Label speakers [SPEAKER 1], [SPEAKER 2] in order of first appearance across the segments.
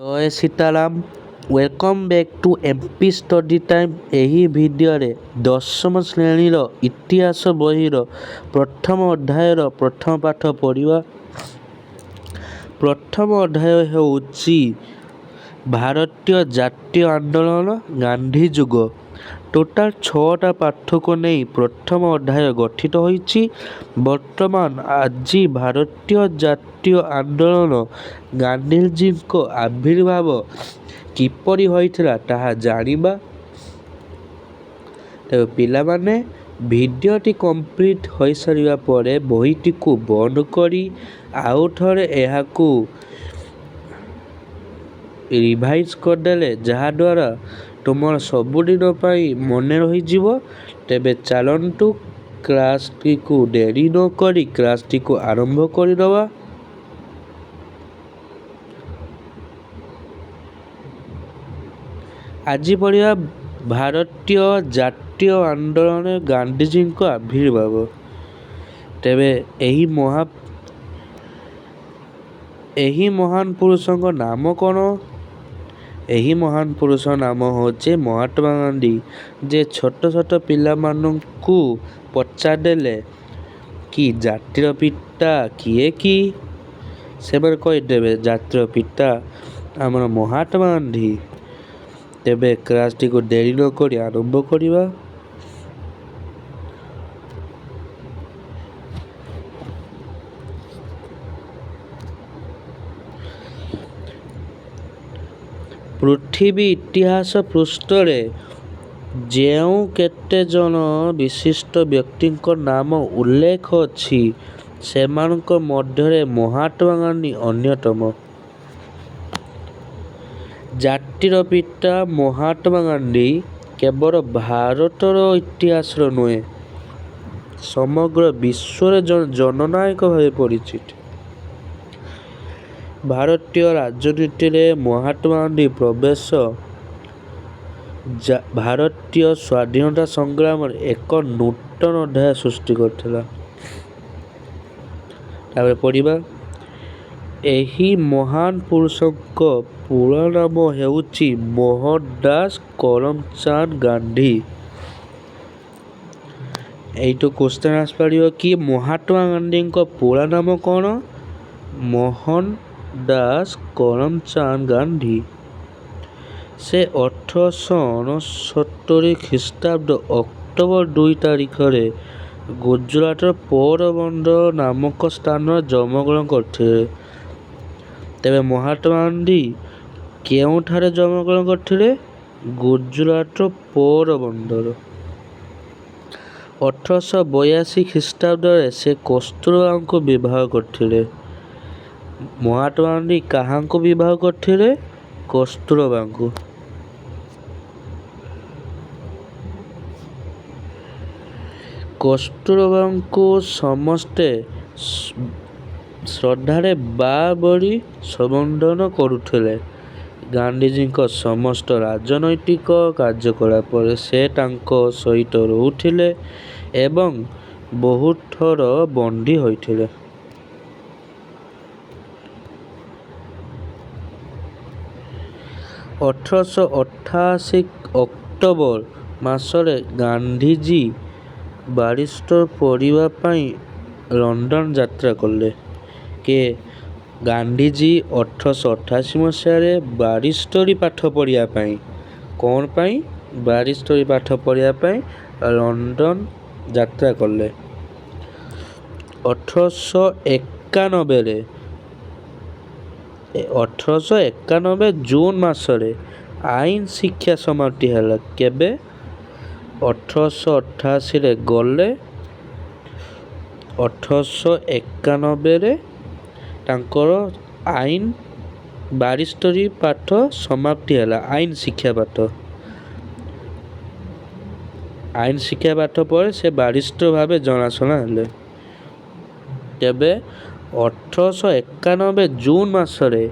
[SPEAKER 1] Jay Sitaram. Welcome back to MP study time. ଏହି ଭିଡ଼ିଓରେ ଦଶମ ଶ୍ରେଣୀର ଇତିହାସ ବହିର ପ୍ରଥମ ଅଧ୍ୟାୟର ପ୍ରଥମ ପାଠ ପଢ଼ିବା। ପ୍ରଥମ ଅଧ୍ୟାୟ ହେଉଛି ଭାରତୀୟ ଜାତୀୟ ଆନ୍ଦୋଳନ ଗାନ୍ଧୀ ଯୁଗ। ଟୋଟାଲ 6ଟା ପାଠକୁ ନେଇ ପ୍ରଥମ ଅଧ୍ୟାୟ ଗଠିତ ହୋଇଛି। ବର୍ତ୍ତମାନ ଆଜି ଭାରତୀୟ ଜାତୀୟ ଆନ୍ଦୋଳନ ଗାନ୍ଧୀଜୀଙ୍କ ଆବିର୍ଭାବ କିପରି ହୋଇଥିଲା ତାହା ଜାଣିବା। ତେବେ ପିଲାମାନେ ଭିଡ଼ିଓଟି କମ୍ପ୍ଲିଟ୍ ହୋଇସାରିବା ପରେ ବହିଟିକୁ ବନ୍ଦ କରି ଆଉ ଥରେ ଏହାକୁ ରିଭାଇଜ୍ କରିଦେଲେ ଯାହାଦ୍ୱାରା ତୁମର ସବୁଦିନ ପାଇଁ ମନେ ରହିଯିବ। ତେବେ ଚାଲନ୍ତୁ କ୍ଲାସ୍ଟିକୁ ଡେରି ନ କରି କ୍ଲାସ୍ଟିକୁ ଆରମ୍ଭ କରିଦେବା। ଆଜି ପଢ଼ିବା ଭାରତୀୟ ଜାତୀୟ ଆନ୍ଦୋଳନ ଗାନ୍ଧୀଜୀଙ୍କ ଆବିର୍ଭାବ। ତେବେ ଏହି ମହାନ ପୁରୁଷଙ୍କ ନାମ କ'ଣ? ଏହି ମହାନ ପୁରୁଷଙ୍କ ନାମ ହେଉଛି ମହାତ୍ମା ଗାନ୍ଧୀ। ଯେ ଛୋଟ ଛୋଟ ପିଲାମାନଙ୍କୁ ପଚାରିଦେଲେ କି ଜାତିର ପିତା କିଏ କି, ସେମାନେ କହିଦେବେ ଜାତିର ପିତା ଆମର ମହାତ୍ମା ଗାନ୍ଧୀ। ତେବେ କ୍ଲାସ୍ଟିକୁ ଡେରି ନ କରି ଆରମ୍ଭ କରିବା। ପୃଥିବୀ ଇତିହାସ ପୃଷ୍ଠରେ ଯେଉଁ କେତେଜଣ ବିଶିଷ୍ଟ ବ୍ୟକ୍ତିଙ୍କ ନାମ ଉଲ୍ଲେଖ ଅଛି ସେମାନଙ୍କ ମଧ୍ୟରେ ମହାତ୍ମା ଗାନ୍ଧୀ ଅନ୍ୟତମ। ଜାତିର ପିତା ମହାତ୍ମା ଗାନ୍ଧୀ କେବଳ ଭାରତର ଇତିହାସରେ ନୁହେଁ ସମଗ୍ର ବିଶ୍ୱରେ ଜନନାୟକ ଭାବେ ପରିଚିତ। ଭାରତୀୟ ରାଜନୀତିରେ ମହାତ୍ମା ଗାନ୍ଧୀ ପ୍ରବେଶ ଭାରତୀୟ ସ୍ୱାଧୀନତା ସଂଗ୍ରାମରେ ଏକ ନୂତନ ଅଧ୍ୟାୟ ସୃଷ୍ଟି କରିଥିଲା। ତାପରେ ପଢ଼ିବା। ଏହି ମହାନ ପୁରୁଷଙ୍କ ପୂରା ନାମ ହେଉଛି ମୋହନଦାସ କରମଚାନ୍ଦ ଗାନ୍ଧୀ। ଏଇଠୁ କ୍ୱେଶ୍ଚନ୍ ଆସିପାରିବ କି ମହାତ୍ମା ଗାନ୍ଧୀଙ୍କ ପୂରା ନାମ କ'ଣ? ମୋହନଦାସ କରମଚାନ୍ଦ ଗାନ୍ଧୀ। ସେ 1869 ଖ୍ରୀଷ୍ଟାବ୍ଦ ଅକ୍ଟୋବର 2 ତାରିଖରେ ଗୁଜରାଟର ପୋରବନ୍ଦର ନାମକ ସ୍ଥାନରେ ଜନ୍ମଗ୍ରହଣ କରିଥିଲେ। ତେବେ ମହାତ୍ମା ଗାନ୍ଧୀ କେଉଁଠାରେ ଜନ୍ମଗ୍ରହଣ କରିଥିଲେ? ଗୁଜରାଟର ପୋରବନ୍ଦର। 1882 ଖ୍ରୀଷ୍ଟାବ୍ଦରେ ସେ କସ୍ତୁରବାଙ୍କୁ ବିବାହ କରିଥିଲେ। ମହାତ୍ମା ଗାନ୍ଧୀ କାହାଙ୍କୁ ବିବାହ କରିଥିଲେ? କସ୍ତୁରବାଙ୍କୁ। କସ୍ତୁରବାଙ୍କୁ ସମସ୍ତେ ଶ୍ରଦ୍ଧାରେ ବା ବୋଲି ସମ୍ବୋଧନ କରୁଥିଲେ। ଗାନ୍ଧୀଜୀଙ୍କ ସମସ୍ତ ରାଜନୈତିକ କାର୍ଯ୍ୟକଳାପରେ ସେ ତାଙ୍କ ସହିତ ରହୁଥିଲେ ଏବଂ ବହୁତ ଥର ବନ୍ଦୀ ହୋଇଥିଲେ। 1888 ଅକ୍ଟୋବର ମାସରେ ଗାନ୍ଧୀଜୀ ବାରିଷ୍ଟର ପଢ଼ିବା ପାଇଁ ଲଣ୍ଡନ ଯାତ୍ରା କଲେ। ଗାନ୍ଧୀଜୀ 1888 ମସିହାରେ ବାରିଷ୍ଟରୀ ପାଠ ପଢ଼ିବା ପାଇଁ କ'ଣ ପାଇଁ? ବାରିଷ୍ଟରୀ ପାଠ ପଢ଼ିବା ପାଇଁ ଲଣ୍ଡନ ଯାତ୍ରା କଲେ। 1891 ଜୁନ ମାସରେ ଆଇନ ଶିକ୍ଷା ସମାପ୍ତି ହେଲା। କେବେ? 1888ରେ ଗଲେ 1891ରେ ତାଙ୍କର ବାରିଷ୍ଟରୀ ପାଠ ସମାପ୍ତି ହେଲା। ଆଇନ ଶିକ୍ଷା ପାଠ ପରେ ସେ ବାରିଷ୍ଟର ଭାବେ ଜଣାଶୁଣା ହେଲେ। ତେବେ 1891 ଜୁନ ମାସରେ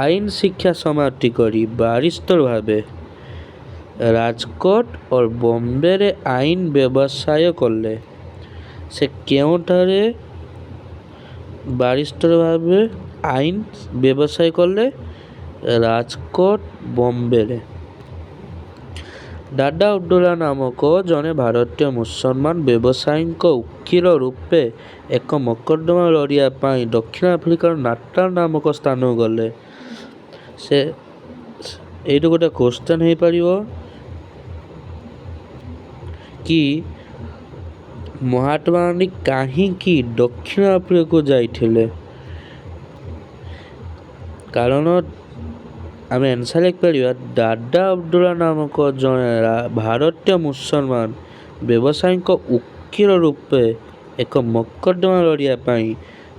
[SPEAKER 1] ଆଇନ ଶିକ୍ଷା ସମାପ୍ତି କରି ବାରିଷ୍ଟର ଭାବେ ରାଜକୋଟ ଓ ବମ୍ବେରେ ଆଇନ ବ୍ୟବସାୟ କଲେ। ସେ କେଉଁଠାରେ ବାରିଷ୍ଟର ଭାବେ ଆଇନ ବ୍ୟବସାୟ କଲେ ରାଜକୋଟ ବମ୍ବେରେ। ଦାଦା ଅବଦୁଲ୍ଲା ନାମକ ଜଣେ ଭାରତୀୟ ମୁସଲମାନ ବ୍ୟବସାୟୀଙ୍କ ଓକିଲ ରୂପେ ଏକ ମକଦ୍ଦମା ଲଢ଼ିବା ପାଇଁ ଦକ୍ଷିଣ ଆଫ୍ରିକାର ନାଟାଲ ନାମକ ସ୍ଥାନକୁ ଗଲେ। ଏଇଠି ଗୋଟେ କ୍ୱେଶ୍ଚନ୍ ହେଇପାରିବ କି ମହାତ୍ମା ଗାନ୍ଧୀ କାହିଁକି ଦକ୍ଷିଣ ଆଫ୍ରିକାକୁ ଯାଇଥିଲେ? କାରଣ ଆମେ ଆନ୍ସର ଲେଖିପାରିବା ଦାଦା ଅବଦୁଲ୍ଲା ନାମକ ଜଣେ ଭାରତୀୟ ମୁସଲମାନ ବ୍ୟବସାୟୀଙ୍କ ଓକିଲ ରୂପେ ଏକ ମକଦ୍ଦମା ଲଢ଼ିବା ପାଇଁ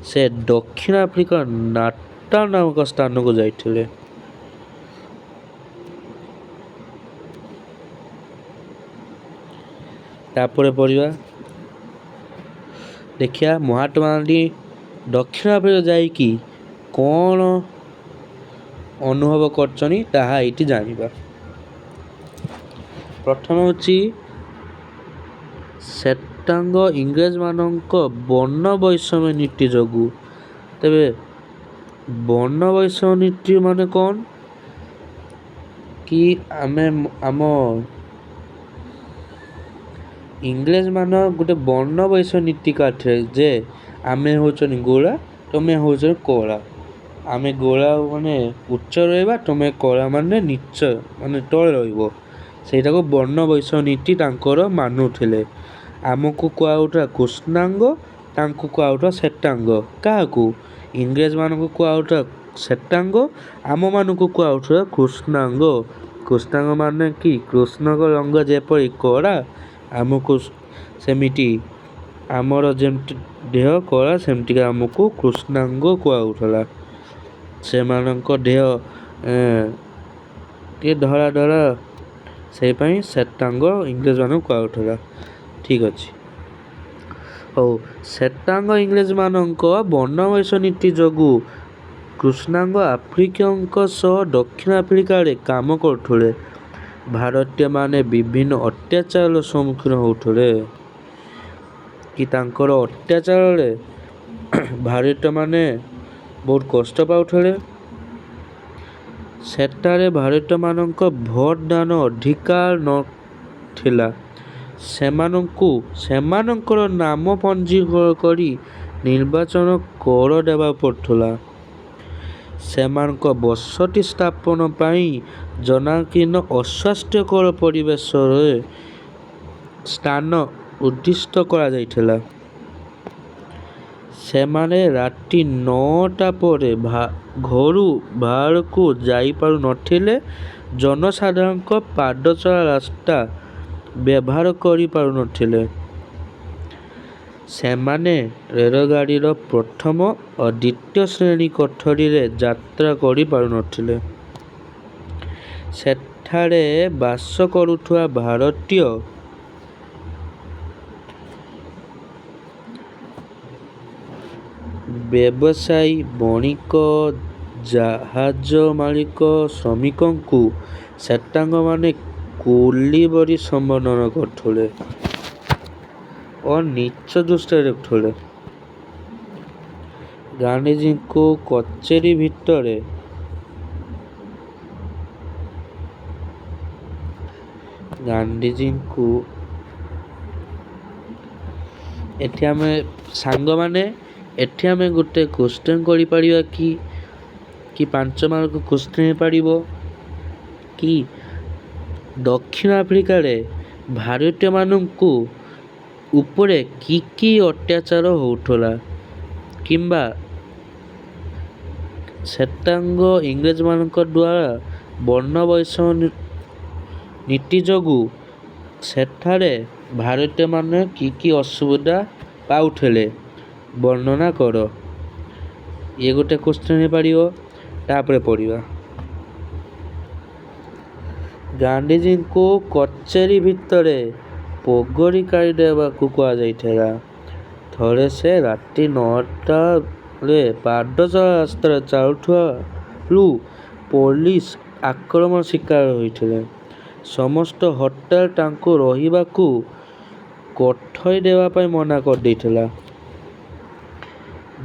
[SPEAKER 1] ସେ ଦକ୍ଷିଣ ଆଫ୍ରିକାର ନାଟାଲ ନାମକ ସ୍ଥାନକୁ ଯାଇଥିଲେ। ତାପରେ ପଢ଼ିବା ଦେଖିବା ମହାତ୍ମା ଗାନ୍ଧୀ ଦକ୍ଷିଣ ଆଫ୍ରିକା ଯାଇକି କ'ଣ ଅନୁଭବ କରିଛନ୍ତି ତାହା ଏଇଠି ଜାଣିବା। ପ୍ରଥମ ହେଉଛି ଶ୍ଵେତାଙ୍ଗ ଇଂରେଜମାନଙ୍କ ବର୍ଣ୍ଣ ବୈଷମ୍ୟ ନୀତି ଯୋଗୁଁ। ତେବେ ବର୍ଣ୍ଣ ବୈଷମ୍ୟ ନୀତି ମାନେ କ'ଣ? କି ଆମ ଇଂରେଜମାନ ଗୋଟେ ବର୍ଣ୍ଣ ବୈଷମ୍ୟ ନୀତି କାଢ଼ିଥିଲେ ଯେ ଆମେ ହେଉଛନ୍ତି ଗୋରା, ତୁମେ ହେଉଛ କଳା। ଆମେ ଗୋରା ମାନେ ଉଚ୍ଚ ରହିବା, ତୁମେ କଳା ମାନେ ନିଚ ମାନେ ତଳେ ରହିବ। ସେଇଟାକୁ ବର୍ଣ୍ଣ ବୈଷମ୍ୟ ନୀତି ତାଙ୍କର ମାନୁଥିଲେ। ଆମକୁ କୁହାଯାଉଥିଲା କୃଷ୍ଣାଙ୍ଗ, ତାଙ୍କୁ କୁହାଯାଉଥିଲା ଶ୍ଵେତାଙ୍ଗ। କାହାକୁ? ଇଂରେଜମାନଙ୍କୁ କୁହାଯାଉଥିଲା ଶ୍ଵେତାଙ୍ଗ, ଆମମାନଙ୍କୁ କୁହାଯାଉଥିଲା କୃଷ୍ଣାଙ୍ଗ। କୃଷ୍ଣାଙ୍ଗ ମାନେ କି କୃଷ୍ଣଙ୍କ ରଙ୍ଗ ଯେପରି କଳା, ଆମକୁ ସେମିତି ଆମର ଯେମିତି ଦେହ କଳା ସେମିତିକା ଆମକୁ କୃଷ୍ଣାଙ୍ଗ କୁହାଯାଉଥିଲା। ସେମାନଙ୍କ ଦେହ ଟିକେ ଧଳା ଧଳା, ସେଇପାଇଁ ଶ୍ଵେତାଙ୍ଗ ଇଂରେଜମାନଙ୍କୁ କୁହାଯାଉଥିଲା। ଠିକ୍ ଅଛି। ହଉ, ଶ୍ଵେତାଙ୍ଗ ଇଂରେଜମାନଙ୍କ ବର୍ଣ୍ଣ ବୈଷମ୍ୟ ନୀତି ଯୋଗୁଁ କୃଷ୍ଣାଙ୍ଗ ଆଫ୍ରିକୀୟଙ୍କ ସହ ଦକ୍ଷିଣ ଆଫ୍ରିକାରେ କାମ କରୁଥିଲେ। ଭାରତୀୟମାନେ ବିଭିନ୍ନ ଅତ୍ୟାଚାରର ସମ୍ମୁଖୀନ ହେଉଥିଲେ। କି ତାଙ୍କର ଅତ୍ୟାଚାରରେ ଭାରତୀୟମାନେ ବହୁତ କଷ୍ଟ ପାଉଥିଲେ। ସେଠାରେ ଭାରତୀୟମାନଙ୍କ ଭୋଟ ଦାନ ଅଧିକାର ନଥିଲା। ସେମାନଙ୍କୁ ସେମାନଙ୍କର ନାମ ପଞ୍ଜୀକରଣ କରି ନିର୍ବାଚନ କର ଦେବାକୁ ପଡ଼ୁଥିଲା। ସେମାନଙ୍କ ବସତି ସ୍ଥାପନ ପାଇଁ ଜନାକୀର୍ଣ୍ଣ ଅସ୍ୱାସ୍ଥ୍ୟକର ପରିବେଶରେ ସ୍ଥାନ ଉଦ୍ଦିଷ୍ଟ କରାଯାଇଥିଲା। ସେମାନେ ରାତି 9ଟା ପରେ ଘରୁ ବାହାରକୁ ଯାଇପାରୁନଥିଲେ। ଜନସାଧାରଣଙ୍କ ପାଦଚଲା ରାସ୍ତା ବ୍ୟବହାର କରିପାରୁନଥିଲେ। ସେମାନେ ରେଳଗାଡ଼ିର ପ୍ରଥମ ଓ ଦ୍ୱିତୀୟ ଶ୍ରେଣୀ କୋଠରୀରେ ଯାତ୍ରା କରିପାରୁନଥିଲେ। ସେଠାରେ ବାସ କରୁଥିବା ଭାରତୀୟ ବ୍ୟବସାୟୀ, ବଣିକ, ଜାହାଜ ମାଲିକ, ଶ୍ରମିକଙ୍କୁ ଶ୍ଵେତାଙ୍ଗମାନେ କୁଲି ବୋଲି ସମ୍ବୋଧନ କରୁଥିଲେ ଓ ନୀଚ ଦୃଷ୍ଟିରେ ଦେଖୁଥିଲେ। ଗାନ୍ଧିଜୀଙ୍କୁ କଚେରୀ ଭିତରେ ଏଠି ଆମେ ସାଙ୍ଗମାନେ ଗୋଟେ କ୍ୱେଶ୍ଚନ୍ କରିପାରିବା କି 5 ମାର୍କ କ୍ୱେଶ୍ଚନ୍ ହେଇପାରିବ କି ଦକ୍ଷିଣ ଆଫ୍ରିକାରେ ଭାରତୀୟମାନଙ୍କୁ ଉପରେ କି ଅତ୍ୟାଚାର ହେଉଥିଲା, କିମ୍ବା ଶ୍ଵେତାଙ୍ଗ ଇଂରେଜମାନଙ୍କ ଦ୍ୱାରା ବର୍ଣ୍ଣ ବୈଷମ୍ୟ ନୀତି ଯୋଗୁଁ ସେଠାରେ ଭାରତୀୟମାନେ କି ଅସୁବିଧା ପାଉଥିଲେ ବର୍ଣ୍ଣନା କର। ଇଏ ଗୋଟେ କ୍ୱେଶ୍ଚନ୍ ହେଇପାରିବ। ତାପରେ ପଢ଼ିବା ଗାନ୍ଧିଜୀଙ୍କୁ କଚେରୀ ଭିତରେ ପଗଡ଼ି କାଢ଼ି ଦେବାକୁ କୁହାଯାଇଥିଲା। ଥରେ ସେ ରାତି 9ଟାରେ ପାଦଚଲା ରାସ୍ତାରେ ଚାଲୁଥିବାରୁ ପୋଲିସ ଆକ୍ରମଣ ଶିକାର ହୋଇଥିଲେ। ସମସ୍ତ ହୋଟେଲ ତାଙ୍କୁ ରହିବାକୁ କୋଠରୀ ଦେବା ପାଇଁ ମନା କରିଦେଇଥିଲା।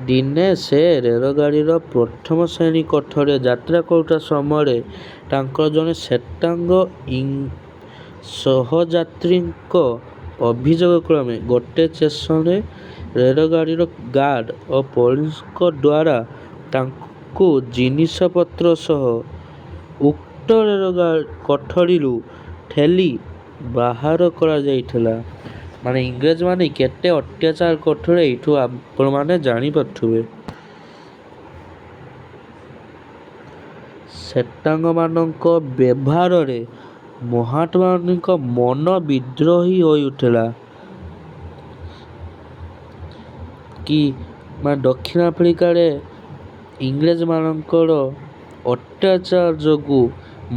[SPEAKER 1] ଦିନେ ସେ ରେଳଗାଡ଼ିର ପ୍ରଥମ ଶ୍ରେଣୀ କୋଠରେ ଯାତ୍ରା କରୁଥିବା ସମୟରେ ତାଙ୍କର ଜଣେ ଶ୍ଵେତାଙ୍ଗ ସହଯାତ୍ରୀଙ୍କ ଅଭିଯୋଗ କ୍ରମେ ଗୋଟିଏ ଷ୍ଟେସନରେ ରେଳଗାଡ଼ିର ଗାର୍ଡ ଓ ପୋଲିସଙ୍କ ଦ୍ୱାରା ତାଙ୍କୁ ଜିନିଷପତ୍ର ସହ ଉକ୍ତ କୋଠରୀରୁ ଠେଲି ବାହାର କରାଯାଇଥିଲା। ମାନେ ଇଂରେଜମାନେ କେତେ ଅତ୍ୟାଚାର କରୁଥିଲେ ଏଇଠୁ ଆପଣମାନେ ଜାଣିପାରୁଥିବେ। ଶ୍ଵେତାଙ୍ଗମାନଙ୍କ ବ୍ୟବହାରରେ ମହାତ୍ମା ଗାନ୍ଧୀଙ୍କ ମନ ବିଦ୍ରୋହୀ ହୋଇଉଠିଲା। କି ଦକ୍ଷିଣ ଆଫ୍ରିକାରେ ଇଂରେଜମାନଙ୍କର ଅତ୍ୟାଚାର ଯୋଗୁଁ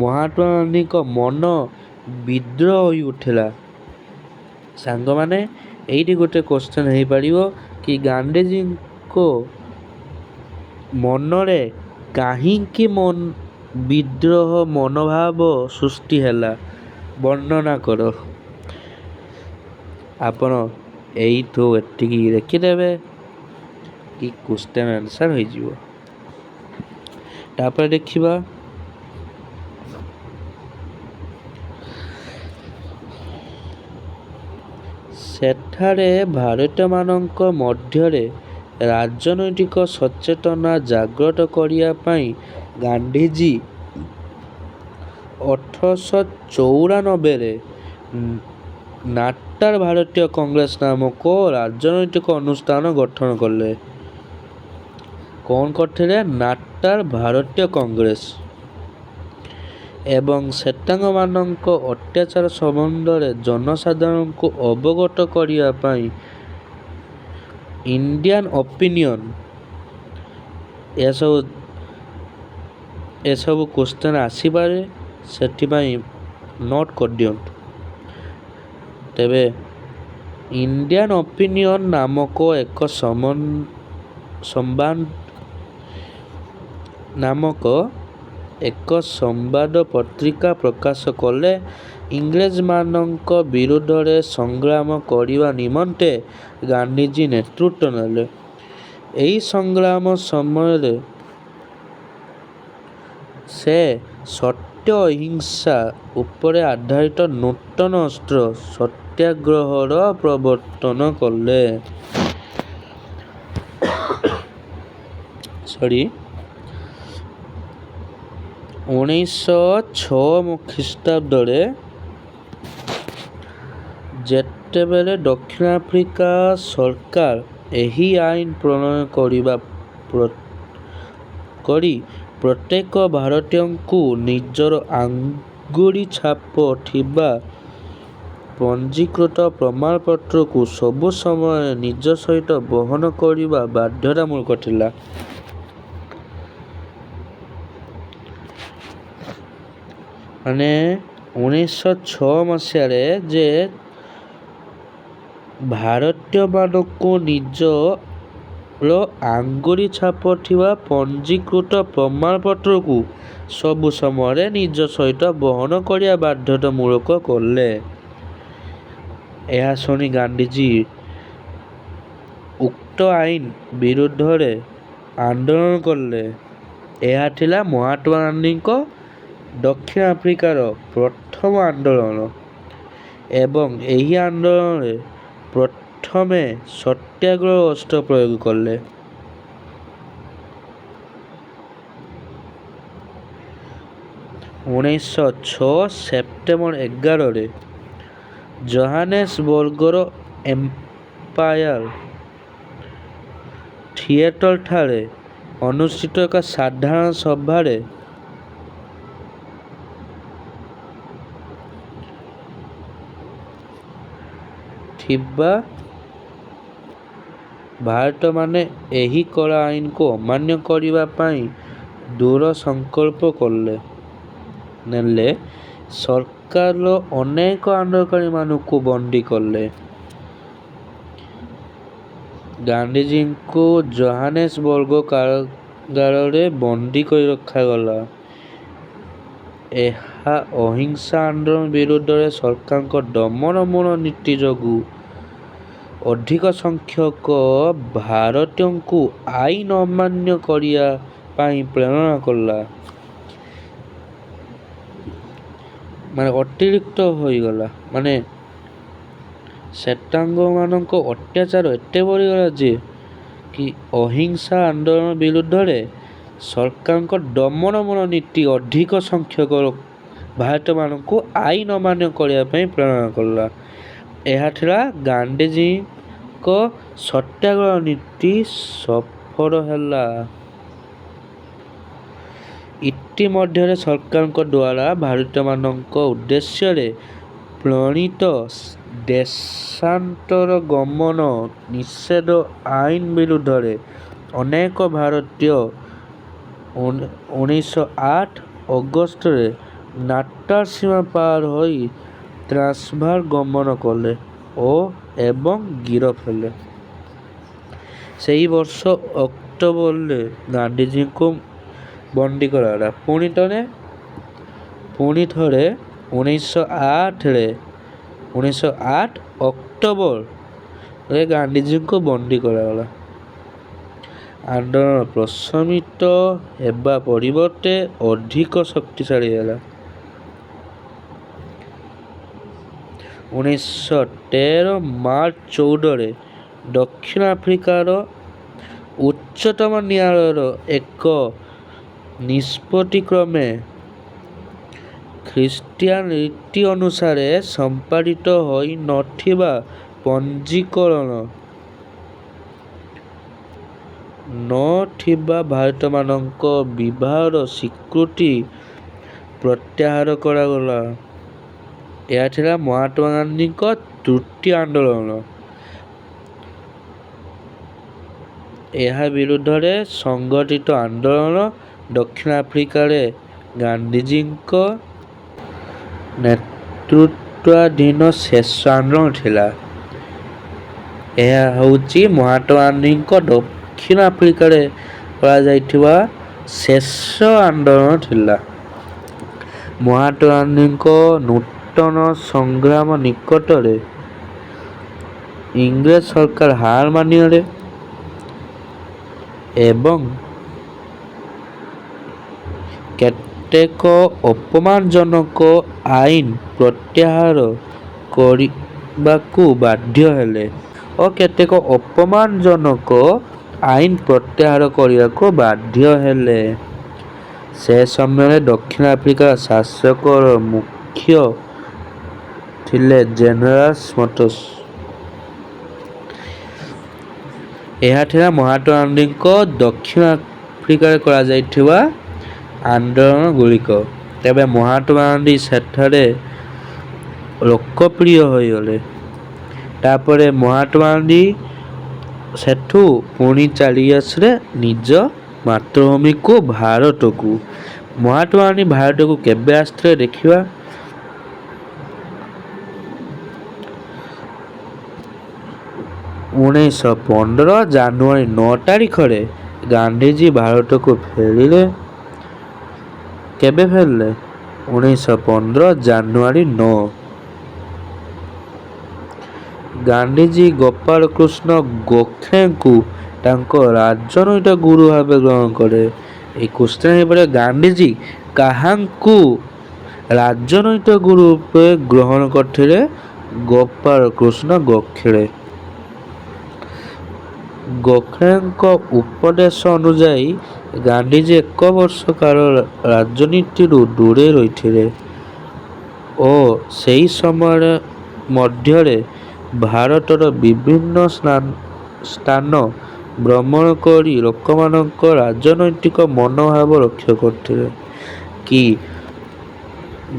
[SPEAKER 1] ମହାତ୍ମା ଗାନ୍ଧୀଙ୍କ ମନ ବିଦ୍ରୋହ ହୋଇଉଠିଲା। ସାଙ୍ଗମାନେ ଏଇଠି ଗୋଟେ କ୍ୱେଶ୍ଚନ୍ ହେଇପାରିବ କି ଗାନ୍ଧୀଜୀଙ୍କ ମନରେ କାହିଁକି ବିଦ୍ରୋହ ମନୋଭାବ ସୃଷ୍ଟି ହେଲା ବର୍ଣ୍ଣନା କର। ଆପଣ ଏଇଠୁ ଏତିକି ଦେଖିଦେବେ କି କ୍ୱେଶ୍ଚନ୍ ଆନ୍ସର ହେଇଯିବ। ତାପରେ ଦେଖିବା ସେଠାରେ ଭାରତୀୟମାନଙ୍କ ମଧ୍ୟରେ ରାଜନୈତିକ ସଚେତନତା ଜାଗ୍ରତ କରିବା ପାଇଁ ଗାନ୍ଧୀଜୀ 1894ରେ ନାଟାଲ ଭାରତୀୟ କଂଗ୍ରେସ ନାମକ ରାଜନୈତିକ ଅନୁଷ୍ଠାନ ଗଠନ କଲେ। କ'ଣ କରିଥିଲେ? ନାଟାଲ ଭାରତୀୟ କଂଗ୍ରେସ। ଏବଂ ଶ୍ଵେତାଙ୍ଗମାନଙ୍କ ଅତ୍ୟାଚାର ସମ୍ବନ୍ଧରେ ଜନସାଧାରଣଙ୍କୁ ଅବଗତ କରିବା ପାଇଁ ଇଣ୍ଡିଆନ ଓପିନିଅନ୍ ଏସବୁ କ୍ୱେଶ୍ଚନ୍ ଆସିପାରେ, ସେଥିପାଇଁ ନୋଟ୍ କରିଦିଅନ୍ତୁ। ତେବେ ଇଣ୍ଡିଆନ ଓପିନିଅନ୍ ନାମକ ଏକ ସମ୍ବାଦ ପତ୍ରିକା ପ୍ରକାଶ କଲେ। ଇଂରେଜମାନଙ୍କ ବିରୁଦ୍ଧରେ ସଂଗ୍ରାମ କରିବା ନିମନ୍ତେ ଗାନ୍ଧୀଜୀ ନେତୃତ୍ୱ ନେଲେ। ଏହି ସଂଗ୍ରାମ ସମୟରେ ସେ ସତ୍ୟ ଅହିଂସା ଉପରେ ଆଧାରିତ ନୂତନ ଅସ୍ତ୍ର ସତ୍ୟାଗ୍ରହର ପ୍ରବର୍ତ୍ତନ କଲେ। 1906 ଖ୍ରୀଷ୍ଟାବ୍ଦରେ ଯେତେବେଳେ ଦକ୍ଷିଣ ଆଫ୍ରିକା ସରକାର ଏହି ଆଇନ ପ୍ରଣୟନ କରି ପ୍ରତ୍ୟେକ ଭାରତୀୟଙ୍କୁ ନିଜର ଆଙ୍ଗୁଳି ଛାପ ଥିବା ପଞ୍ଜୀକୃତ ପ୍ରମାଣପତ୍ରକୁ ସବୁ ସମୟରେ ନିଜ ସହିତ ବହନ କରିବା ବାଧ୍ୟତାମୂଳକ ଥିଲା। ମାନେ 1906 ମସିହାରେ ଯେ ଭାରତୀୟମାନଙ୍କୁ ନିଜର ଆଙ୍ଗୁଳି ଛାପ ଥିବା ପଞ୍ଜୀକୃତ ପ୍ରମାଣପତ୍ରକୁ ସବୁ ସମୟରେ ନିଜ ସହିତ ବହନ କରିବା ବାଧ୍ୟତାମୂଳକ କଲେ। ଏହା ଶୁଣି ଗାନ୍ଧୀଜୀ ଉକ୍ତ ଆଇନ ବିରୁଦ୍ଧରେ ଆନ୍ଦୋଳନ କଲେ। ଏହା ଥିଲା ମହାତ୍ମା ଗାନ୍ଧୀଙ୍କ ଦକ୍ଷିଣ ଆଫ୍ରିକାର ପ୍ରଥମ ଆନ୍ଦୋଳନ ଏବଂ ଏହି ଆନ୍ଦୋଳନରେ ପ୍ରଥମେ ସତ୍ୟାଗ୍ରହ ଅସ୍ତ୍ର ପ୍ରୟୋଗ କଲେ। 1906 ସେପ୍ଟେମ୍ବର 11ରେ ଜୋହାନେସବର୍ଗର ଏମ୍ପାୟାର ଥିଏଟରଠାରେ ଅନୁଷ୍ଠିତ ଏକ ସାଧାରଣ ସଭାରେ ଥିବା ଭାରତୀୟମାନେ ଏହି କଳା ଆଇନକୁ ଅମାନ୍ୟ କରିବା ପାଇଁ ଦୃଢ଼ ସଂକଳ୍ପ ନେଲେ। ସରକାର ଅନେକ ଆନ୍ଦୋଳନକାରୀମାନଙ୍କୁ ବନ୍ଦୀ କଲେ। ଗାନ୍ଧୀଜୀଙ୍କୁ ଜୋହାନେସବର୍ଗ କାରାଗାରରେ ବନ୍ଦୀ କରି ରଖାଗଲା। ଏହା ଅହିଂସା ଆନ୍ଦୋଳନ ବିରୁଦ୍ଧରେ ସରକାରଙ୍କ ଦମନମୂଳ ନୀତି ଯୋଗୁଁ ଅଧିକ ସଂଖ୍ୟକ ଭାରତୀୟଙ୍କୁ ଆଇନ ଅମାନ୍ୟ କରିବା ପାଇଁ ପ୍ରେରଣା କଲା। ମାନେ ଅତିରିକ୍ତ ହୋଇଗଲା, ମାନେ ଶ୍ଵେତାଙ୍ଗମାନଙ୍କ ଅତ୍ୟାଚାର ଏତେ ବଢ଼ିଗଲା ଯେ କି ଅହିଂସା ଆନ୍ଦୋଳନ ବିରୁଦ୍ଧରେ ସରକାରଙ୍କ ଦମନମନ ନୀତି ଅଧିକ ସଂଖ୍ୟକ ଭାରତୀୟମାନଙ୍କୁ ଆଇନ ଅମାନ୍ୟ କରିବା ପାଇଁ ପ୍ରେରଣା କଲା। ଏହା ଥିଲା ଗାନ୍ଧିଜୀଙ୍କ ସତ୍ୟାଗ୍ରହ ନୀତି ସଫଳ ହେଲା। ଇତିମଧ୍ୟରେ ସରକାରଙ୍କ ଦ୍ୱାରା ଭାରତୀୟମାନଙ୍କ ଉଦ୍ଦେଶ୍ୟରେ ପ୍ରଣୀତ ଦେଶାନ୍ତର ଗମନ ନିଷେଧ ଆଇନ ବିରୁଦ୍ଧରେ ଅନେକ ଭାରତୀୟ 1908 ଅଗଷ୍ଟରେ ନାଟାଲ ସୀମା ପାର ହୋଇ ଟ୍ରାନ୍ସଭାଲ ଗମନ କଲେ ଏବଂ ଗିରଫ ହେଲେ। ସେହି ବର୍ଷ ଅକ୍ଟୋବରରେ ଗାନ୍ଧିଜୀଙ୍କୁ ବନ୍ଦୀ କରାଗଲା। ପୁଣି ଥରେ 1908 ଅକ୍ଟୋବରରେ ଗାନ୍ଧିଜୀଙ୍କୁ ବନ୍ଦୀ କରାଗଲା। ଆନ୍ଦୋଳନ ପ୍ରଶମିତ ହେବା ପରିବର୍ତ୍ତେ ଅଧିକ ଶକ୍ତିଶାଳୀ ହେଲା। 1913 ମାର୍ଚ୍ଚ 14ରେ ଦକ୍ଷିଣ ଆଫ୍ରିକାର ଉଚ୍ଚତମ ନ୍ୟାୟାଳୟର ଏକ ନିଷ୍ପତ୍ତି କ୍ରମେ ଖ୍ରୀଷ୍ଟିଆନ ରୀତି ଅନୁସାରେ ସମ୍ପାଦିତ ହୋଇ ନଥିବା ପଞ୍ଜୀକରଣ ନଥିବା ଭାରତୀୟମାନଙ୍କ ବିବାହର ସ୍ୱୀକୃତି ପ୍ରତ୍ୟାହାର କରାଗଲା। ଏହା ଥିଲା ମହାତ୍ମା ଗାନ୍ଧୀଙ୍କ ତୃତୀୟ ଆନ୍ଦୋଳନ। ଏହା ବିରୁଦ୍ଧରେ ସଂଗଠିତ ଆନ୍ଦୋଳନ ଦକ୍ଷିଣ ଆଫ୍ରିକାରେ ଗାନ୍ଧିଜୀଙ୍କ ନେତୃତ୍ୱାଧୀନ ଶେଷ ଆନ୍ଦୋଳନ ଥିଲା। ଏହା ହେଉଛି ମହାତ୍ମା ଗାନ୍ଧୀଙ୍କ ଦକ୍ଷିଣ ଆଫ୍ରିକାରେ କରାଯାଇଥିବା ଶେଷ ଆନ୍ଦୋଳନ ଥିଲା। ମହାତ୍ମା ଗାନ୍ଧୀଙ୍କ ନୂତନ ସଂଗ୍ରାମ ନିକଟରେ ଇଂରେଜ ସରକାର ହାର ମାନିଗଲେ ଏବଂ କେତେକ ଅପମାନଜନକ ଆଇନ ପ୍ରତ୍ୟାହାର କରିବାକୁ ବାଧ୍ୟ ହେଲେ ସେ ସମୟରେ ଦକ୍ଷିଣ ଆଫ୍ରିକାର ଶାସକର ମୁଖ୍ୟ ଥିଲେ ଜେନେରାଲ ସ୍ମଥସ୍। ଏହା ଥିଲା ମହାତ୍ମା ଗାନ୍ଧୀଙ୍କ ଦକ୍ଷିଣ ଆଫ୍ରିକାରେ କରାଯାଇଥିବା ଆନ୍ଦୋଳନ ଗୁଡ଼ିକ। ତେବେ ମହାତ୍ମା ଗାନ୍ଧୀ ସେଠାରେ ଲୋକପ୍ରିୟ ହୋଇଗଲେ। ତାପରେ ମହାତ୍ମା ଗାନ୍ଧୀ ସେଠୁ ପୁଣି ଚାଲି ଆସିଲେ ନିଜ ମାତୃଭୂମିକୁ ଭାରତକୁ। ମହାତ୍ମା ଗାନ୍ଧୀ ଭାରତକୁ କେବେ ଆସିଥିଲେ ଦେଖିବା। 1915 ଜାନୁଆରୀ 9 ତାରିଖରେ ଗାନ୍ଧିଜୀ ଭାରତକୁ ଫେରିଲେ। କେବେ ଫେରିଲେ? 1915 ଜାନୁଆରୀ 9। ଗାନ୍ଧିଜୀ ଗୋପାଳକୃଷ୍ଣ ଗୋଖଲେଙ୍କୁ ତାଙ୍କ ରାଜନୈତିକ ଗୁରୁ ଭାବେ ଗ୍ରହଣ କଲେ। ଏହି କ୍ୱେଶ୍ଚନ୍ ହେଇପାରେ, ଗାନ୍ଧିଜୀ କାହାଙ୍କୁ ରାଜନୈତିକ ଗୁରୁ ରୂପେ ଗ୍ରହଣ କରିଥିଲେ? ଗୋପାଳକୃଷ୍ଣ ଗୋଖଲେ। ଗୋଖଲେଙ୍କ ଉପଦେଶ ଅନୁଯାୟୀ ଗାନ୍ଧିଜୀ 1 ବର୍ଷ କାଳ ରାଜନୀତିରୁ ଦୂରେଇ ରହିଥିଲେ ଓ ସେହି ସମୟ ମଧ୍ୟରେ ଭାରତର ବିଭିନ୍ନ ସ୍ଥାନ ଭ୍ରମଣ କରି ଲୋକମାନଙ୍କ ରାଜନୈତିକ ମନୋଭାବ ରକ୍ଷା କରିଥିଲେ। କି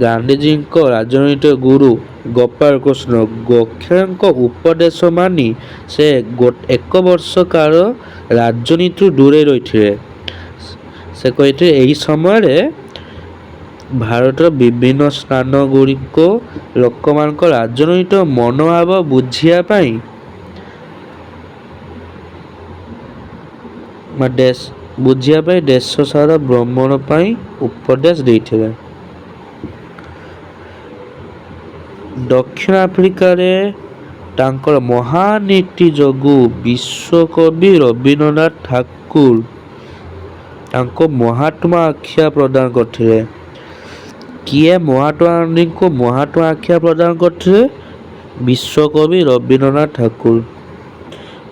[SPEAKER 1] ଗାନ୍ଧିଜୀଙ୍କ ରାଜନୈତିକ ଗୁରୁ ଗୋପାଳକୃଷ୍ଣ ଗୋଖଲେଙ୍କ ଉପଦେଶ ମାନି ସେ 1 ବର୍ଷ କାଳ ରାଜନୀତିରୁ ଦୂରେଇ ରହିଥିଲେ। ସେ କହିଥିଲେ ଏହି ସମୟରେ ଭାରତର ବିଭିନ୍ନ ସ୍ଥାନ ଗୁଡ଼ିକ ଲୋକମାନଙ୍କ ରାଜନୈତିକ ମନୋଭାବ ବୁଝିବା ପାଇଁ ଦେଶ ସାରା ଭ୍ରମଣ ପାଇଁ ଉପଦେଶ ଦେଇଥିଲେ। ଦକ୍ଷିଣ ଆଫ୍ରିକାରେ ତାଙ୍କର ମହାନୀତି ଯୋଗୁଁ ବିଶ୍ୱକବି ରବୀନ୍ଦ୍ରନାଥ ଠାକୁର ତାଙ୍କୁ ମହାତ୍ମା ଆଖ୍ୟା ପ୍ରଦାନ କରିଥିଲେ। କିଏ ମହାତ୍ମା ଗାନ୍ଧୀଙ୍କୁ ମହାତ୍ମା ଆଖ୍ୟା ପ୍ରଦାନ କରିଥିଲେ? ବିଶ୍ୱକବି ରବୀନ୍ଦ୍ରନାଥ ଠାକୁର।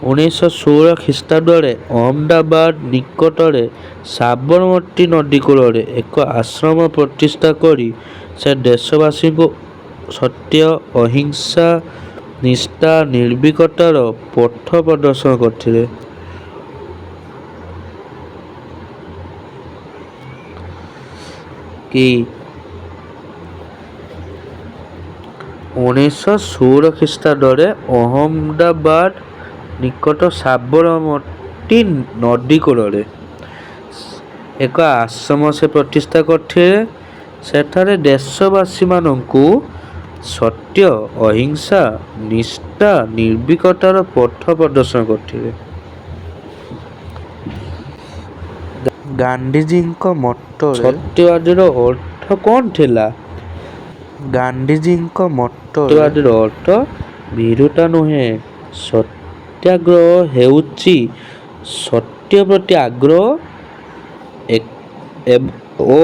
[SPEAKER 1] 1916 ଖ୍ରୀଷ୍ଟାବ୍ଦରେ ଅହମ୍ମଦାବାଦ ନିକଟରେ ସାବରମତୀ ନଦୀ କୂଳରେ ଏକ ଆଶ୍ରମ ପ୍ରତିଷ୍ଠା କରି ସେ ଦେଶବାସୀଙ୍କୁ ସତ୍ୟ, ଅହିଂସା, ନିଷ୍ଠା, ନିର୍ଭୀକତାର ପଥ ପ୍ରଦର୍ଶନ କରିଥିଲେ। କି 1916 ଖ୍ରୀଷ୍ଟାବ୍ଦରେ ଅହମ୍ମଦାବାଦ ନିକଟ ସାବରମତୀ ନଦୀ କୂଳରେ ଏକ ଆଶ୍ରମ ସେ ପ୍ରତିଷ୍ଠା କରିଥିଲେ। ସେଠାରେ ଦେଶବାସୀମାନଙ୍କୁ ସତ୍ୟ, ଅହିଂସା, ନିଷ୍ଠା, ନିର୍ଭୀକତାର ପଥ ପ୍ରଦର୍ଶନ କରିଥିଲେ। ଗାନ୍ଧିଜୀଙ୍କ ମତରେ ସତ୍ୟବାଦୀର ଅର୍ଥ କ'ଣ ଥିଲା? ଗାନ୍ଧିଜୀଙ୍କ ମତରେ ସତ୍ୟବାଦୀର ଅର୍ଥ ଭୀରୁତା ନୁହେଁ। ସତ୍ୟାଗ୍ରହ ହେଉଛି ସତ୍ୟ ପ୍ରତି ଆଗ୍ରହ ଓ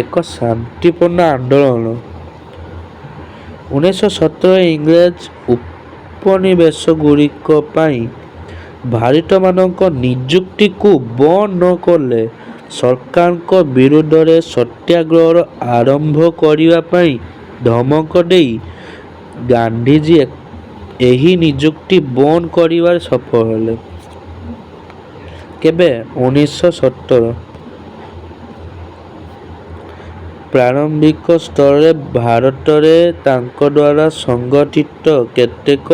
[SPEAKER 1] ଏକ ଶାନ୍ତିପୂର୍ଣ୍ଣ ଆନ୍ଦୋଳନ। 1917 ଇଂରେଜ ଉପନିବେଶଗୁଡ଼ିକ ପାଇଁ ଭାରତୀୟମାନଙ୍କ ନିଯୁକ୍ତିକୁ ବନ୍ଦ ନ କଲେ ସରକାରଙ୍କ ବିରୁଦ୍ଧରେ ସତ୍ୟାଗ୍ରହର ଆରମ୍ଭ କରିବା ପାଇଁ ଧମକ ଦେଇ ଗାନ୍ଧିଜୀ ଏହି ନିଯୁକ୍ତି ବନ୍ଦ କରିବାରେ ସଫଳ ହେଲେ। କେବେ? 1917 ପ୍ରାରମ୍ଭିକ ସ୍ତରରେ ଭାରତରେ ତାଙ୍କ ଦ୍ୱାରା ସଂଗଠିତ କେତେକ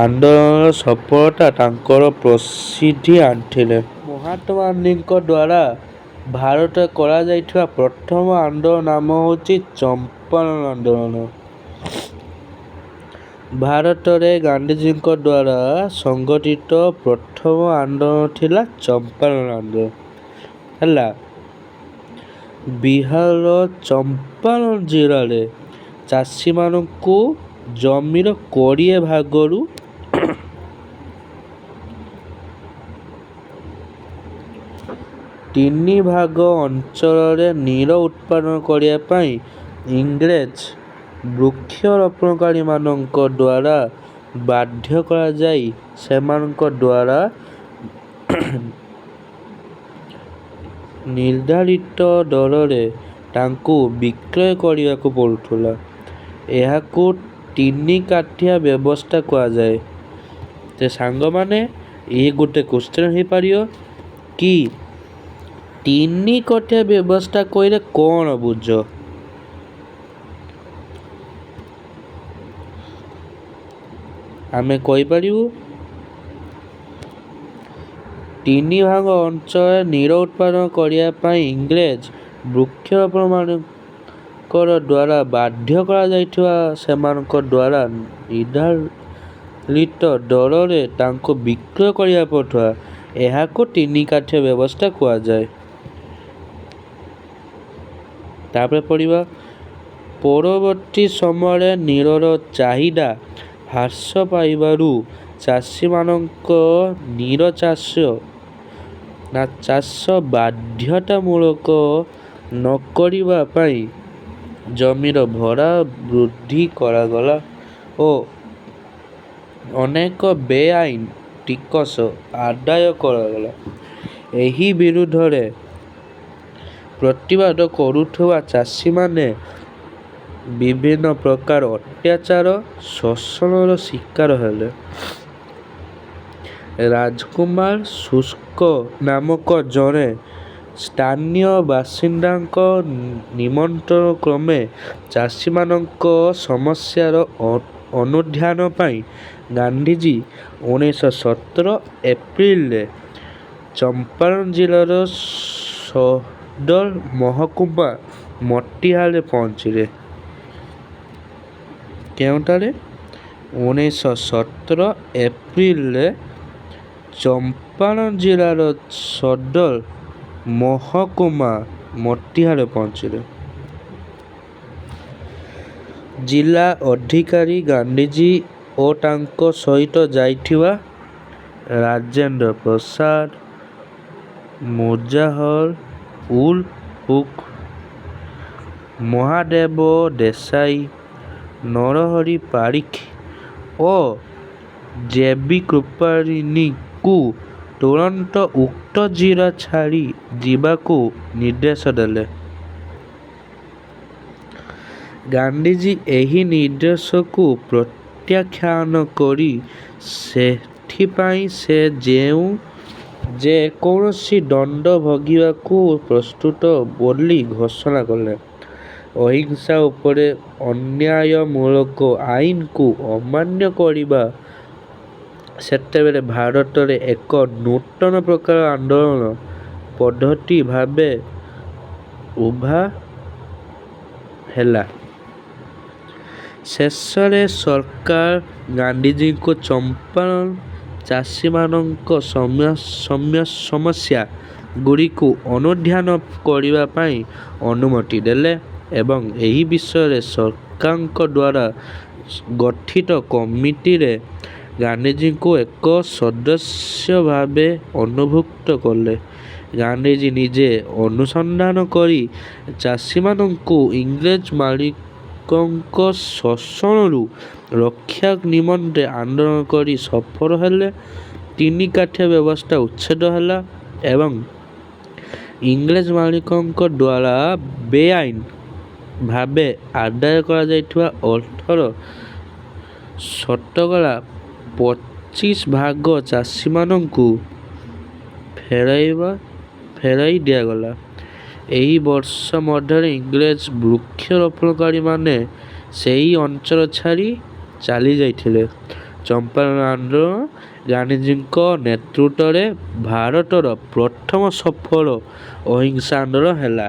[SPEAKER 1] ଆନ୍ଦୋଳନର ସଫଳତା ତାଙ୍କର ପ୍ରସିଦ୍ଧି ଆଣିଥିଲେ। ମହାତ୍ମା ଗାନ୍ଧୀଙ୍କ ଦ୍ୱାରା ଭାରତରେ କରାଯାଇଥିବା ପ୍ରଥମ ଆନ୍ଦୋଳନ ନାମ ହେଉଛି ଚମ୍ପାରଣ ଆନ୍ଦୋଳନ। ଭାରତରେ ଗାନ୍ଧିଜୀଙ୍କ ଦ୍ୱାରା ସଂଗଠିତ ପ୍ରଥମ ଆନ୍ଦୋଳନ ଥିଲା ଚମ୍ପାରଣ ଆନ୍ଦୋଳନ। ହେଲା, ବିହାରର ଚମ୍ପାରଣ ଜିଲ୍ଲାରେ ଚାଷୀମାନଙ୍କୁ ଜମିର 20 ଭାଗରୁ 3 ଭାଗ ଅଞ୍ଚଳରେ ନୀଳ ଉତ୍ପାଦନ କରିବା ପାଇଁ ଇଂରେଜ ବୃକ୍ଷରୋପଣକାରୀମାନଙ୍କ ଦ୍ୱାରା ବାଧ୍ୟ କରାଯାଇ ସେମାନଙ୍କ ଦ୍ୱାରା ନିର୍ଦ୍ଧାରିତ ଦରରେ ତାଙ୍କୁ ବିକ୍ରୟ କରିବାକୁ ପଡୁଥିଲା। ଏହାକୁ 3 କାଠିଆ ବ୍ୟବସ୍ଥା କୁହାଯାଏ। ଯେ ସାଙ୍ଗମାନେ, ଏହି ଗୋଟେ କ୍ୱେଶ୍ଚନ୍ ହେଇପାରିବ କି 3 କାଠିଆ ବ୍ୟବସ୍ଥା କହିଲେ କ'ଣ ବୁଝ? ଆମେ କହିପାରିବୁ 3 ଭାଗ ଅଞ୍ଚଳରେ ନୀଳ ଉତ୍ପାଦନ କରିବା ପାଇଁ ଇଂରେଜ ବୃକ୍ଷରୋପଣକାରୀମାନଙ୍କର ଦ୍ୱାରା ବାଧ୍ୟ କରାଯାଇଥିବା ସେମାନଙ୍କ ଦ୍ୱାରା ନିର୍ଦ୍ଧାରିତ ଦରରେ ତାଙ୍କୁ ବିକ୍ରୟ କରିବାକୁ ପଡୁଥିଲା। ଏହାକୁ 3 କାଠିଆ ବ୍ୟବସ୍ଥା କୁହାଯାଏ। ତାପରେ ପଡ଼ିବା, ପରବର୍ତ୍ତୀ ସମୟରେ ନୀଳର ଚାହିଦା ହ୍ରାସ ପାଇବାରୁ ଚାଷୀମାନଙ୍କ ନୀଳ ଚାଷ ବାଧ୍ୟତାମୂଳକ ନ କରିବା ପାଇଁ ଜମିର ଭଡ଼ା ବୃଦ୍ଧି କରାଗଲା ଓ ଅନେକ ବେଆଇନ ଟିକସ ଆଦାୟ କରାଗଲା। ଏହି ବିରୁଦ୍ଧରେ ପ୍ରତିବାଦ କରୁଥିବା ଚାଷୀମାନେ ବିଭିନ୍ନ ପ୍ରକାର ଅତ୍ୟାଚାର, ଶୋଷଣର ଶିକାର ହେଲେ। ରାଜକୁମାର ଶୁକ୍ଳ ନାମକ ଜଣେ ସ୍ଥାନୀୟ ବାସିନ୍ଦାଙ୍କ ନିମନ୍ତ୍ରଣ କ୍ରମେ ଚାଷୀମାନଙ୍କ ସମସ୍ୟାର ଅନୁଧ୍ୟାନ ପାଇଁ ଗାନ୍ଧିଜୀ 1917 ଏପ୍ରିଲରେ ଚମ୍ପାରଣ ଜିଲ୍ଲାର ସଦର ମହକୁମା ମୋତିହାରୀରେ ପହଞ୍ଚିଲେ। କେଉଁଠାରେ? 1917 ଏପ୍ରିଲରେ ଚମ୍ପାରଣ ଜିଲ୍ଲାର ସଦର ମହକୁମା ମୋତିହାରୀରେ ପହଞ୍ଚିଲେ। ଜିଲ୍ଲା ଅଧିକାରୀ ଗାନ୍ଧିଜୀ ଓ ତାଙ୍କ ସହିତ ଯାଇଥିବା ରାଜେନ୍ଦ୍ର ପ୍ରସାଦ, ମୁଜାଫର ଉଲ ହୁକ୍, ମହାଦେବ ଦେଶାଇ, ନରହରି ପାରିଖ ଓ ଜେ.ବି. କୃପଲାନୀଙ୍କୁ ତୁରନ୍ତ ଉକ୍ତ ଜିଲ୍ଲା ଛାଡ଼ି ଯିବାକୁ ନିର୍ଦ୍ଦେଶ ଦେଲେ। ଗାନ୍ଧିଜୀ ଏହି ନିର୍ଦ୍ଦେଶକୁ ପ୍ରତ୍ୟାଖ୍ୟାନ କରି ସେଥିପାଇଁ ସେ ଯେ କୌଣସି ଦଣ୍ଡ ଭୋଗିବାକୁ ପ୍ରସ୍ତୁତ ବୋଲି ଘୋଷଣା କଲେ। ଅହିଂସା ଉପରେ ଅନ୍ୟାୟମୂଳକ ଆଇନକୁ ଅମାନ୍ୟ କରିବା ସେତେବେଳେ ଭାରତରେ ଏକ ନୂତନ ପ୍ରକାର ଆନ୍ଦୋଳନ ପଦ୍ଧତି ଭାବେ ଉଭା ହେଲା। ଶେଷରେ ସରକାର ଗାନ୍ଧିଜୀଙ୍କୁ ଚମ୍ପାରଣ ଚାଷୀମାନଙ୍କ ସମସ୍ୟା ଗୁଡ଼ିକୁ ଅନୁଧ୍ୟାନ କରିବା ପାଇଁ ଅନୁମତି ଦେଲେ ଏବଂ ଏହି ବିଷୟରେ ସରକାରଙ୍କ ଦ୍ୱାରା ଗଠିତ କମିଟିରେ ଗାନ୍ଧିଜୀଙ୍କୁ ଏକ ସଦସ୍ୟ ଭାବେ ଅନ୍ତର୍ଭୁକ୍ତ କଲେ। ଗାନ୍ଧିଜୀ ନିଜେ ଅନୁସନ୍ଧାନ କରି ଚାଷୀମାନଙ୍କୁ ଇଂରେଜ ମାଲିକଙ୍କ ଶୋଷଣରୁ ରକ୍ଷା ନିମନ୍ତେ ଆନ୍ଦୋଳନ କରି ସଫଳ ହେଲେ। ତିନି କାଠିଆ ବ୍ୟବସ୍ଥା ଉଚ୍ଛେଦ ହେଲା ଏବଂ ଇଂରେଜ ମାଲିକଙ୍କ ଦ୍ୱାରା ବେଆଇନ ଭାବେ ଆଦାୟ କରାଯାଇଥିବା ଅର୍ଥର ଶତକଡ଼ା 25% ଚାଷୀମାନଙ୍କୁ ଫେରାଇ ଦିଆଗଲା। ଏହି ବର୍ଷ ମଧ୍ୟରେ ଇଂରେଜ ବୃକ୍ଷରୋପଣକାରୀମାନେ ସେହି ଅଞ୍ଚଳ ଛାଡ଼ି ଚାଲିଯାଇଥିଲେ। ଚମ୍ପାରଣ ଆନ୍ଦୋଳନ ଗାନ୍ଧିଜୀଙ୍କ ନେତୃତ୍ୱରେ ଭାରତର ପ୍ରଥମ ସଫଳ ଅହିଂସା ଆନ୍ଦୋଳନ ହେଲା।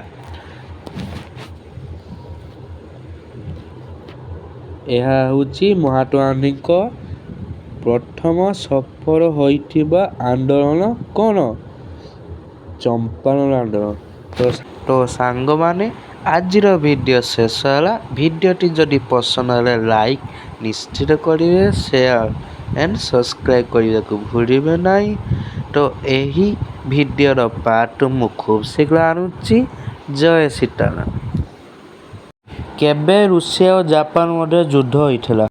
[SPEAKER 1] ଏହା ହେଉଛି ମହାତ୍ମା ଗାନ୍ଧୀଙ୍କ ପ୍ରଥମ ସଫଳ ହୋଇଥିବା ଆନ୍ଦୋଳନ କ'ଣ? ଚମ୍ପାରଣ ଆନ୍ଦୋଳନ। ତ ସାଙ୍ଗମାନେ ଆଜିର ଭିଡ଼ିଓ ଶେଷ ହେଲା। ଭିଡ଼ିଓଟି ଯଦି ପସନ୍ଦ ହେଲେ ଲାଇକ୍ ନିଶ୍ଚିତ କରିବେ, ସେୟାର ଆଣ୍ଡ ସବସ୍କ୍ରାଇବ୍ କରିବାକୁ ଭୁଲିବେ ନାହିଁ। ତ ଏହି ଭିଡ଼ିଓର ପାର୍ଟ ମୁଁ ଖୁବ୍ ଶୀଘ୍ର ଆଣୁଛି। ଜୟ ସୀତାରାମ। କେବେ ରୁଷିଆ ଓ ଜାପାନ ମଧ୍ୟରେ ଯୁଦ୍ଧ ହୋଇଥିଲା?